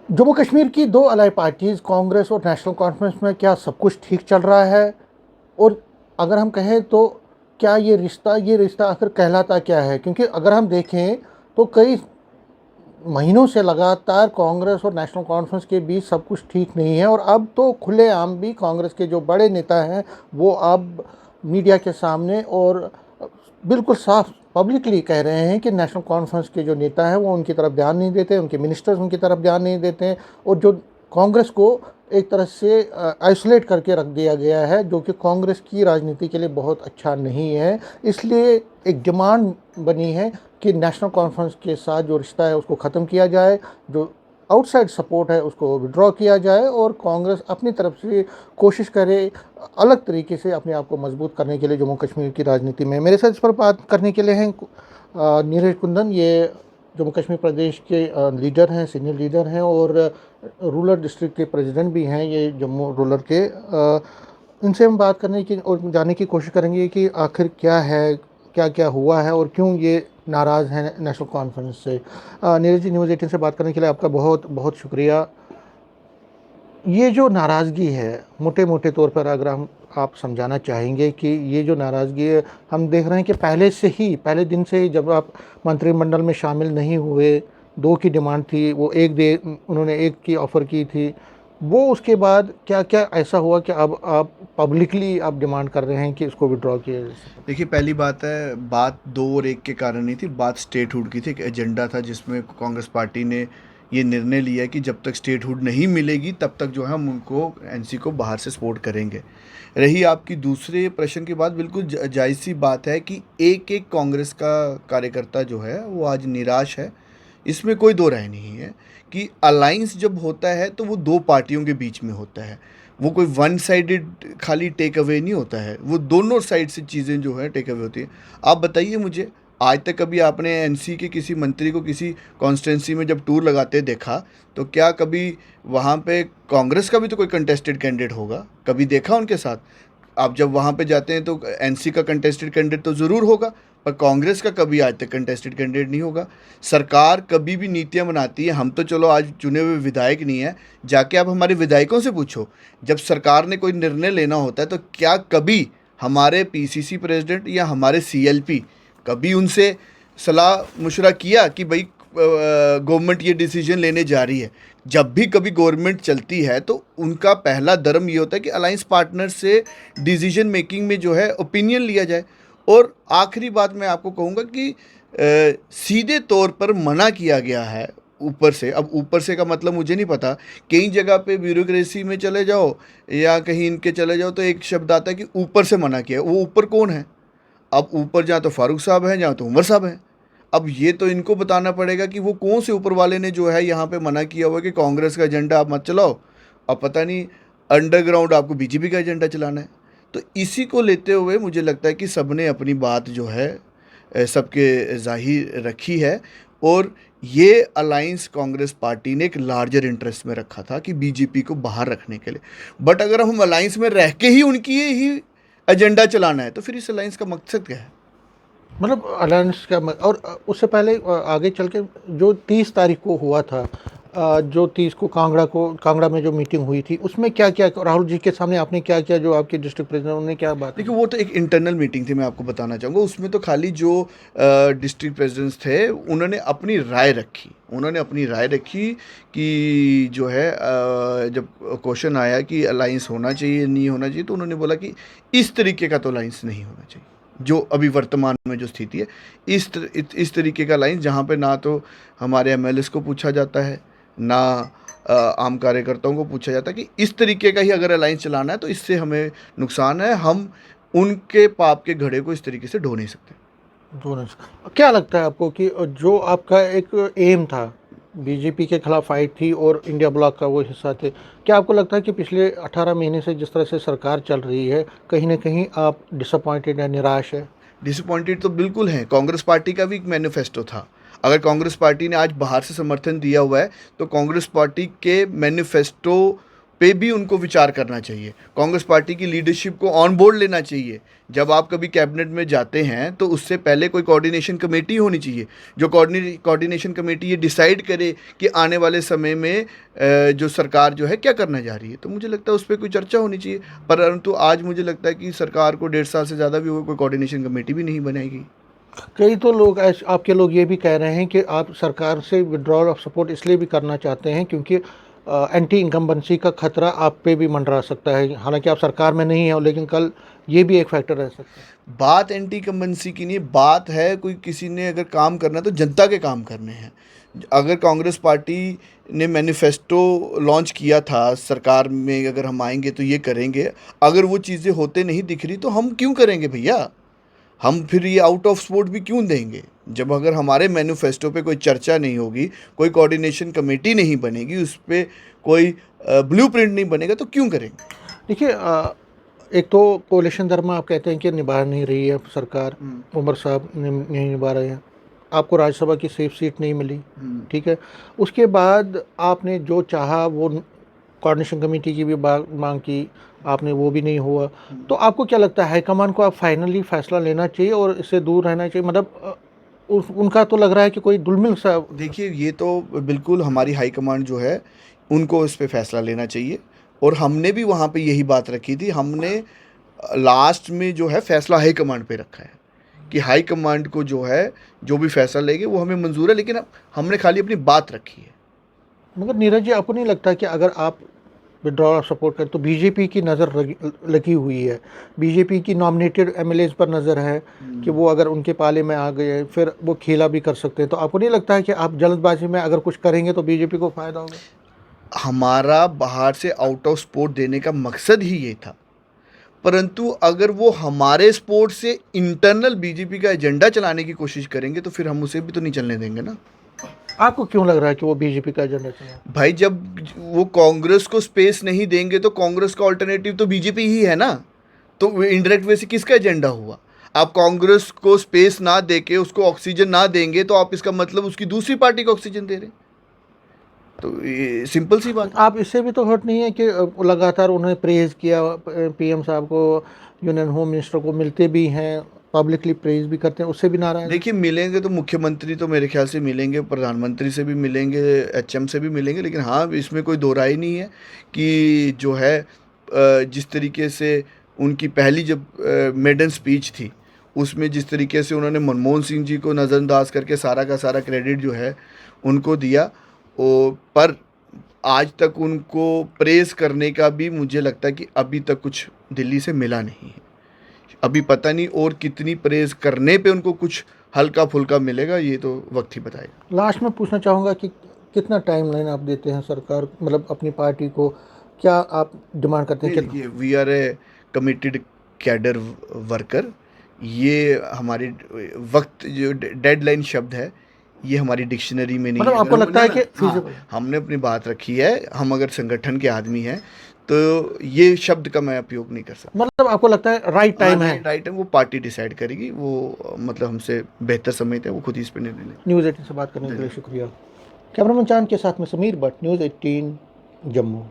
जम्मू कश्मीर की दो अलाई पार्टीज़ कांग्रेस और नेशनल कॉन्फ्रेंस में क्या सब कुछ ठीक चल रहा है? और अगर हम कहें तो क्या ये रिश्ता आखिर कहलाता क्या है? क्योंकि अगर हम देखें तो कई महीनों से लगातार कांग्रेस और नेशनल कॉन्फ्रेंस के बीच सब कुछ ठीक नहीं है, और अब तो खुलेआम भी कांग्रेस के जो बड़े नेता हैं वो अब मीडिया के सामने और बिल्कुल साफ पब्लिकली कह रहे हैं कि नेशनल कॉन्फ्रेंस के जो नेता हैं वो उनकी तरफ ध्यान नहीं देते, उनके मिनिस्टर्स उनकी तरफ ध्यान नहीं देते हैं, और जो कांग्रेस को एक तरह से आइसोलेट करके रख दिया गया है, जो कि कांग्रेस की राजनीति के लिए बहुत अच्छा नहीं है। इसलिए एक डिमांड बनी है कि नेशनल कॉन्फ्रेंस के साथ जो रिश्ता है उसको ख़त्म किया जाए, जो आउटसाइड सपोर्ट है उसको विड्रॉ किया जाए, और कांग्रेस अपनी तरफ से कोशिश करे अलग तरीके से अपने आप को मजबूत करने के लिए जम्मू कश्मीर की राजनीति में। मेरे साथ इस पर बात करने के लिए हैं नीरज कुंदन। ये जम्मू कश्मीर प्रदेश के लीडर हैं, सीनियर लीडर हैं, और रूरल डिस्ट्रिक्ट के प्रेसिडेंट भी हैं ये जम्मू रूरल के। इनसे हम बात करने की और जानने की कोशिश करेंगे कि आखिर क्या है, क्या क्या हुआ है और क्यों ये नाराज़ हैं नेशनल कॉन्फ्रेंस से। नीरज जी, न्यूज़ 18 से बात करने के लिए आपका बहुत बहुत शुक्रिया। ये जो नाराज़गी है, मोटे मोटे तौर पर अगर हम आप समझाना चाहेंगे कि ये जो नाराज़गी है, हम देख रहे हैं कि पहले दिन से ही जब आप मंत्रिमंडल में शामिल नहीं हुए, दो की डिमांड थी, वो उन्होंने एक की ऑफ़र की थी, वो उसके बाद क्या क्या ऐसा हुआ कि अब आप पब्लिकली आप डिमांड कर रहे हैं कि इसको विड्रॉ किया जाए? देखिए, पहली बात है, बात दो और एक के कारण नहीं थी, बात स्टेटहुड की थी। एक एजेंडा था जिसमें कांग्रेस पार्टी ने ये निर्णय लिया कि जब तक स्टेटहुड नहीं मिलेगी तब तक जो है हम उनको एनसी को बाहर से सपोर्ट करेंगे। रही आपकी दूसरे प्रश्न की बात, बिल्कुल जायज़ सी बात है कि एक एक कांग्रेस का कार्यकर्ता जो है वो आज निराश है। इसमें कोई दो राय नहीं है कि अलायंस जब होता है तो वो दो पार्टियों के बीच में होता है। वो कोई वन साइडेड खाली टेक अवे नहीं होता है, वो दोनों साइड से चीज़ें जो है टेक अवे होती हैं। आप बताइए मुझे, आज तक कभी आपने एनसी के किसी मंत्री को किसी कॉन्स्टिट्यूंसी में जब टूर लगाते देखा? तो क्या कभी वहाँ पे कांग्रेस का भी तो कोई कंटेस्टेड कैंडिडेट होगा? कभी देखा उनके साथ? आप जब वहाँ पे जाते हैं तो एनसी का कंटेस्टेड कैंडिडेट तो ज़रूर होगा, पर कांग्रेस का कभी आज तक कंटेस्टेड कैंडिडेट नहीं होगा। सरकार कभी भी नीतियाँ बनाती है, हम तो चलो आज चुने हुए विधायक नहीं है, जाके आप हमारे विधायकों से पूछो, जब सरकार ने कोई निर्णय लेना होता है तो क्या कभी हमारे पीसीसी प्रेसिडेंट या हमारे सीएलपी कभी उनसे सलाह मशवरा किया कि भाई गवर्नमेंट ये डिसीजन लेने जा रही है? जब भी कभी गवर्नमेंट चलती है तो उनका पहला धर्म ये होता है कि अलायंस पार्टनर से डिसीजन मेकिंग में जो है ओपिनियन लिया जाए। और आखिरी बात मैं आपको कहूँगा कि सीधे तौर पर मना किया गया है ऊपर से। अब ऊपर से का मतलब मुझे नहीं पता, कई जगह पे ब्यूरोक्रेसी में चले जाओ या कहीं इनके चले जाओ तो एक शब्द आता है कि ऊपर से मना किया। वो ऊपर कौन है? अब ऊपर जहाँ तो फारूक साहब हैं, जहाँ तो उमर साहब हैं। अब ये तो इनको बताना पड़ेगा कि वो कौन से ऊपर वाले ने जो है यहाँ पे मना किया हुआ है कि कांग्रेस का एजेंडा आप मत चलाओ। अब पता नहीं अंडरग्राउंड आपको बीजेपी का एजेंडा चलाना है। तो इसी को लेते हुए मुझे लगता है कि सबने अपनी बात जो है सबके ज़ाहिर रखी है। और ये अलायंस कांग्रेस पार्टी ने एक लार्जर इंटरेस्ट में रखा था कि बीजेपी को बाहर रखने के लिए। बट अगर हम अलायंस में रह के ही उनकी ही एजेंडा चलाना है तो फिर इस अलायंस का मकसद क्या है? मतलब अलायंस का और उससे पहले आगे चल के जो 30 तारीख को हुआ था, जो 30 को कांगड़ा में जो मीटिंग हुई थी, उसमें क्या क्या राहुल जी के सामने आपने क्या किया, जो आपके डिस्ट्रिक्ट प्रेसिडेंट उन्होंने क्या बात की? देखिए, वो तो एक इंटरनल मीटिंग थी, मैं आपको बताना चाहूँगा। उसमें तो खाली जो डिस्ट्रिक्ट प्रेसिडेंट्स थे उन्होंने अपनी राय रखी। उन्होंने अपनी राय रखी कि जो है जब क्वेश्चन आया कि अलायंस होना चाहिए नहीं होना चाहिए, तो उन्होंने बोला कि इस तरीके का तो अलायंस नहीं होना चाहिए जो अभी वर्तमान में जो स्थिति है। इस तरीके का अलायंस जहाँ पे ना तो हमारे एमएलएस को पूछा जाता है, ना आम कार्यकर्ताओं को पूछा जाता है कि इस तरीके का ही अगर अलायंस चलाना है तो इससे हमें नुकसान है, हम उनके पाप के घड़े को इस तरीके से ढो नहीं सकते। दोनों से क्या लगता है आपको कि जो आपका एक एम था, बीजेपी के खिलाफ फाइट थी और इंडिया ब्लॉक का वो हिस्सा थे, क्या आपको लगता है कि पिछले 18 महीने से जिस तरह से सरकार चल रही है, कहीं ना कहीं आप डिसअपॉइंटेड या निराश है? डिसअपॉइंटेड तो बिल्कुल हैं। कांग्रेस पार्टी का भी एक मैनिफेस्टो था। अगर कांग्रेस पार्टी ने आज बाहर से समर्थन दिया हुआ है तो कांग्रेस पार्टी के मैनिफेस्टो पे भी उनको विचार करना चाहिए। कांग्रेस पार्टी की लीडरशिप को ऑन बोर्ड लेना चाहिए। जब आप कभी कैबिनेट में जाते हैं तो उससे पहले कोई कोऑर्डिनेशन कमेटी होनी चाहिए, जो कोऑर्डिनेशन कमेटी ये डिसाइड करे कि आने वाले समय में जो सरकार जो है क्या करना जा रही है। तो मुझे लगता है उस पर कोई चर्चा होनी चाहिए, परंतु आज मुझे लगता है कि सरकार को 1.5 साल से ज़्यादा भी हो, कोई कोऑर्डिनेशन कमेटी भी नहीं बनाएगी। कई तो लोग आपके लोग ये भी कह रहे हैं कि आप सरकार से विड्रॉल ऑफ सपोर्ट इसलिए भी करना चाहते हैं क्योंकि एंटी इनकम्बेंसी का खतरा आप पे भी मंडरा सकता है, हालांकि आप सरकार में नहीं है, लेकिन कल ये भी एक फैक्टर रह सकता है। बात एंटी इनकम्बेंसी की नहीं, बात है कोई किसी ने अगर काम करना है तो जनता के काम करने हैं। अगर कांग्रेस पार्टी ने मैनिफेस्टो लॉन्च किया था, सरकार में अगर हम आएंगे तो ये करेंगे, अगर वो चीज़ें होते नहीं दिख रही तो हम क्यों करेंगे भैया? हम फिर ये आउट ऑफ स्पोर्ट भी क्यों देंगे? जब अगर हमारे मैनिफेस्टो पे कोई चर्चा नहीं होगी, कोई कोऑर्डिनेशन कमेटी नहीं बनेगी, उस पर कोई ब्लूप्रिंट नहीं बनेगा तो क्यों करेंगे? देखिए, एक तो कोalition धर्म आप कहते हैं कि निभा नहीं रही है सरकार, उमर साहब नहीं निभा रहे हैं, आपको राज्यसभा की सेफ सीट नहीं मिली, ठीक है। उसके बाद आपने जो चाहा वो कोऑर्डिनेशन कमेटी की भी मांग की, आपने वो भी नहीं हुआ। तो आपको क्या लगता है हाईकमान को आप फाइनली फैसला लेना चाहिए और इससे दूर रहना चाहिए? मतलब उनका तो लग रहा है कि कोई दुलमिल सा। देखिए, ये तो बिल्कुल हमारी हाईकमांड जो है उनको इस पे फैसला लेना चाहिए, और हमने भी वहाँ पे यही बात रखी थी। हमने लास्ट में जो है फैसला हाईकमांड पे रखा है कि हाईकमांड को जो है जो भी फैसला लेंगे वो हमें मंजूर है, लेकिन हमने खाली अपनी बात रखी है। मगर नीरज जी, आपको नहीं लगता कि अगर आप विड्रॉल ऑफ सपोर्ट करें तो बीजेपी की नज़र लगी हुई है, बीजेपी की नॉमिनेटेड एमएलएज पर नज़र है कि वो अगर उनके पाले में आ गए फिर वो खेला भी कर सकते हैं। तो आपको नहीं लगता है कि आप जल्दबाजी में अगर कुछ करेंगे तो बीजेपी को फ़ायदा होगा? हमारा बाहर से आउट ऑफ स्पोर्ट देने का मकसद ही ये था, परंतु अगर वो हमारे स्पोर्ट से इंटरनल बीजेपी का एजेंडा चलाने की कोशिश करेंगे तो फिर हम उसे भी तो नहीं चलने देंगे ना। आपको क्यों लग रहा है कि वो बीजेपी का एजेंडा चला? भाई, जब वो कांग्रेस को स्पेस नहीं देंगे तो कांग्रेस का ऑल्टरनेटिव तो बीजेपी ही है ना। तो इनडायरेक्ट वे से किसका एजेंडा हुआ? आप कांग्रेस को स्पेस ना देके उसको ऑक्सीजन ना देंगे तो आप इसका मतलब उसकी दूसरी पार्टी को ऑक्सीजन दे रहे हैं। तो ये सिंपल सी बात। आप इससे भी तो हर्ट नहीं है कि लगातार उन्होंने प्रेज़ किया, पीएम साहब को, यूनियन होम मिनिस्टर को मिलते भी हैं, पब्लिकली प्रेज़ भी करते हैं, उससे भी नाराज़? देखिए, मिलेंगे तो मुख्यमंत्री तो मेरे ख्याल से मिलेंगे, प्रधानमंत्री से भी मिलेंगे, एचएम से भी मिलेंगे, लेकिन हाँ, इसमें कोई दो राय नहीं है कि जो है जिस तरीके से उनकी पहली जब मेडन स्पीच थी उसमें जिस तरीके से उन्होंने मनमोहन सिंह जी को नज़रअंदाज करके सारा का सारा क्रेडिट जो है उनको दिया, पर आज तक उनको प्रेज़ करने का भी मुझे लगता है कि अभी तक कुछ दिल्ली से मिला नहीं है। अभी पता नहीं और कितनी प्रेज़ करने पे उनको कुछ हल्का फुल्का मिलेगा, ये तो वक्त ही बताएगा। लास्ट में पूछना चाहूँगा कि कितना टाइमलाइन आप देते हैं सरकार, मतलब अपनी पार्टी को, क्या आप डिमांड करते हैं? देखिए, we are a committed cadre worker. ये हमारी वक्त जो डेडलाइन शब्द है ये हमारी डिक्शनरी में नहीं मतलब है। आपको लगता है कि हाँ, हमने अपनी बात रखी है। हम अगर संगठन के आदमी हैं तो ये शब्द का मैं उपयोग नहीं कर सकता। मतलब आपको लगता है राइट टाइम है? राइट टाइम वो पार्टी डिसाइड करेगी, वो मतलब हमसे बेहतर समझते हैं, वो खुद ही इस पर निर्णय लेंगे। न्यूज़ 18 से बात करने के लिए शुक्रिया। कैमरामैन चांद के साथ में समीर भट्ट, न्यूज़ 18 जम्मू।